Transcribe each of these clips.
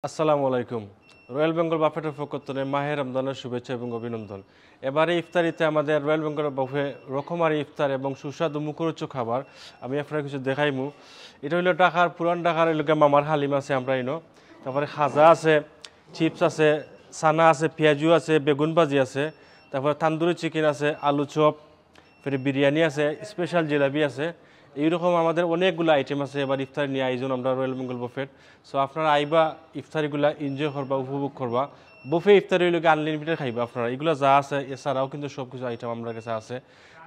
আসসালামু আলাইকুম। রয়্যাল বেঙ্গল বাফেটের পক্ষ থেকে মাহে রমজানের শুভেচ্ছা এবং অভিনন্দন। এবারে ইফতারিতে আমাদের রয়্যাল বেঙ্গল বাফে রকমারি ইফতার এবং সুস্বাদু মুখরোচক খাবার আমি আপনার কিছু দেখাইমু। এটা হলো ঢাকার পুরান ঢাকার এলাকা মামার হালিম আছে আমরা ইনো, তারপরে খাজা আছে, চিপস আছে, সানা আছে, পেঁয়াজু আছে, বেগুন ভাজি আছে, তারপরে তান্দুরি চিকেন আছে, আলু চপ, ফের বিরিয়ানি আছে, স্পেশাল জিলাপি আছে। এইরকম আমাদের অনেকগুলো আইটেম আছে এবার ইফতারি নিয়ে আয়োজন আমরা রয়্যাল বেঙ্গল বুফেট। সো আপনারা আইবা ইফতারিগুলা এনজয় করবা, উপভোগ করবা। বুফে ইফতারি হইলে আনলিমিটেড খাইবা আপনারা, এগুলো যা আছে এছাড়াও কিন্তু সব কিছু আইটেম আমাদের কাছে আছে।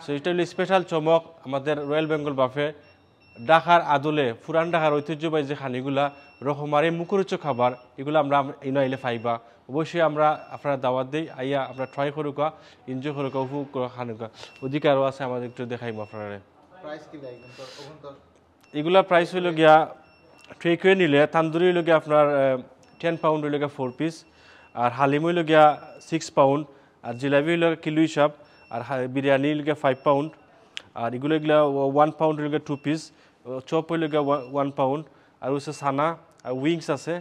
সো এটা হলো স্পেশাল চমক আমাদের রয়্যাল বেঙ্গল বাফে। ঢাকার আদলে পুরান ঢাকার ঐতিহ্যবাহী যে খানিগুলা রকমারি মুখরোচক খাবার এগুলো আমরা ইনো আইলে পাইবা। অবশ্যই আমরা আপনারা দাওয়াত দিই, আইয়া আমরা ট্রাই করুকা, এনজয় করুকা, উপভোগ করা খানুকা। অধিকারও আছে আমাদের একটু দেখাইবো আপনারা। এগুলা প্রাইস হইল গিয়া ট্রেকুয়ে নিলে তান্দুরি হইল গিয়া আপনার 10 পাউন্ড হইল গিয়া 4 পিস, আর হালিম হইল গিয়া 6 পাউন্ড, আর জিলাপি হইল কিলো হিসাব, আর বিরিয়ানি হইল গিয়া 5 পাউন্ড, আর এগুলো 1 পাউন্ড হইল গিয়া 2 পিস, চপ হইল গিয়া 1 পাউন্ড, আর হচ্ছে সানা আর উইংস আছে।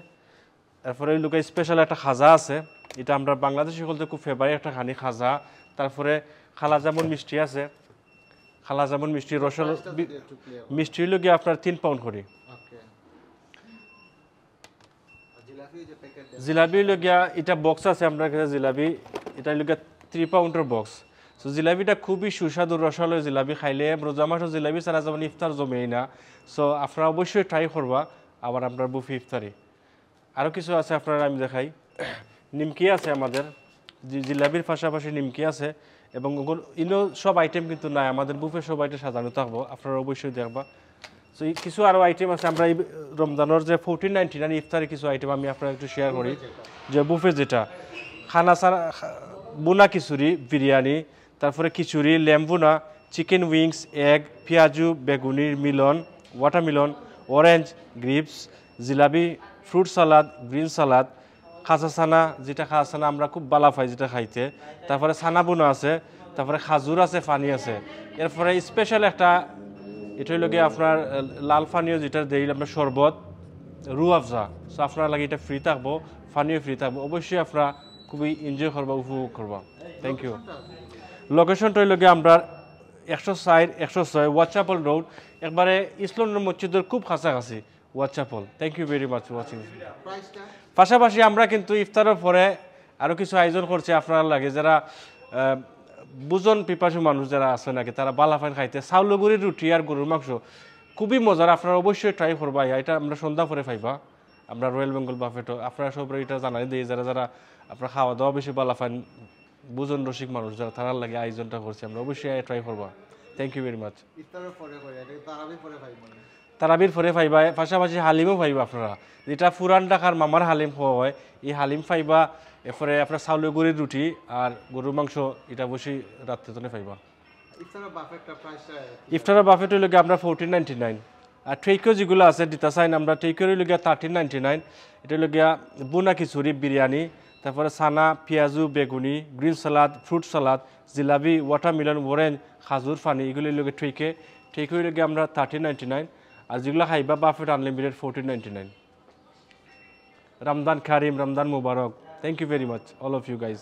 তারপরে হইল গিয়া স্পেশাল একটা খাজা আছে, এটা আমরা বাংলাদেশি বলতে খুব ফেভারিট একটা খানি খাজা। তারপরে খালা জামুন মিষ্টি আছে, খালা জামুন মিষ্টি রসল মিষ্টি হইল গিয়ে আপনার 3 পাউন্ড করে। জিলাপি হইল গিয়া এটা বক্স আছে আপনার কাছে, জিলাপি এটা হইল গিয়া 3 পাউন্ডের বক্স। সো জিলাপিটা খুবই সুস্বাদু রসালো জিলাপি, খাইলে রোজা মাসের জিলাপি ছাড়া যেমন ইফতার জমেই না। সো আপনারা অবশ্যই ট্রাই করবা আবার আপনার বুফে ইফতারি। আরও কিছু আছে আপনারা আমি দেখাই। নিমকি আছে আমাদের, জিলাপির পাশাপাশি নিমকি আছে, এবং ইনো সব আইটেম কিন্তু নাই, আমাদের বুফে সব আইটেম সাজানো থাকবো, আপনারা অবশ্যই দেখবা। সো কিছু আরও আইটেম আছে আমরা এই রমজানের যে 1499 ইফতারি কিছু আইটেম আমি আপনারা একটু শেয়ার করি। যে বুফে যেটা খানা সারা বুনা খিচুড়ি, বিরিয়ানি, তারপরে খিচুড়ি, লেম্বুনা, চিকেন উইংস, এগ, পেঁয়াজু, বেগুনির মিলন, watermelon, orange, grapes, jilapi, fruit salad, green salad, খাজা সানা, যেটা খাজা সানা আমরা খুব বালা পাই যেটা খাইতে, তারপরে সানা বুনা আছে, তারপরে খাজুর আছে, ফানি আছে। এরপরে স্পেশাল একটা এটা হইল গিয়ে আপনার লাল ফানিও যেটা দেই আপনার শরবত, রু আফজা। সো আপনার লাগে এটা ফ্রি থাকবো, ফানিও ফ্রি থাকবো। অবশ্যই আপনারা খুবই এনজয় করবা, উপভোগ করবা। Thank you. লোকেশনটা হইল গিয়ে আমরা 106 ওয়াচাপল রোড, একবারে ইসলাম মসজিদের খুব কাছাকাছি ওয়াচাপল। Thank you very much watching. পাশাপাশি আমরা কিন্তু ইফতারের পরে আরও কিছু আয়োজন করছি আপনারা লাগে, যারা বুজন পিপাসু মানুষ যারা আছে নাকি তারা বালাফাইন খাইতে চাউল গুড়ির রুটি আর গরুর মাংস খুবই মজার, আপনারা অবশ্যই ট্রাই করবা। এটা আমরা সন্ধ্যা পরে পাইবা আমরা রয়্যাল বেঙ্গল বাফেটও। আপনারা সব এটা জানাই দিই, যারা যারা আপনারা খাওয়া দাওয়া বেশি বালাফাইন বুজন রসিক মানুষ যারা তারার লাগে আয়োজনটা করছি আমরা, অবশ্যই ট্রাই করবা। Thank you very much. তারাবির পরে পাইবা, পাশাপাশি হালিমও পাইবা আপনারা, যেটা পুরান ঢাকার মামার হালিম হয় এই হালিম পাইবা। এরপরে আপনার চাউলের গুড়ির রুটি আর গরুর মাংস এটা বসে রাত্রে পাইবা। ইফতারের বাফেট হইল গিয়ে আমরা 1499, আর ট্রেকও যেগুলো আছে দিতা চাইন আমরা ট্রেকর হইল গিয়া 1399। এটা হইল গিয়া বুনা খিচুড়ি, বিরিয়ানি, তারপরে সানা, পেঁয়াজু, বেগুনি, green salad, fruit salad, jilapi, watermelon, orange, খাজুর, ফানি, এগুলো হইল গিয়ে ট্রেক হইল গিয়ে আমরা 1399। আর যেগুলো খাইবা বাফেট আনলিমিটেড 1499। রমদান কারিম, রমদান মুবারক। Thank you very much all of you guys.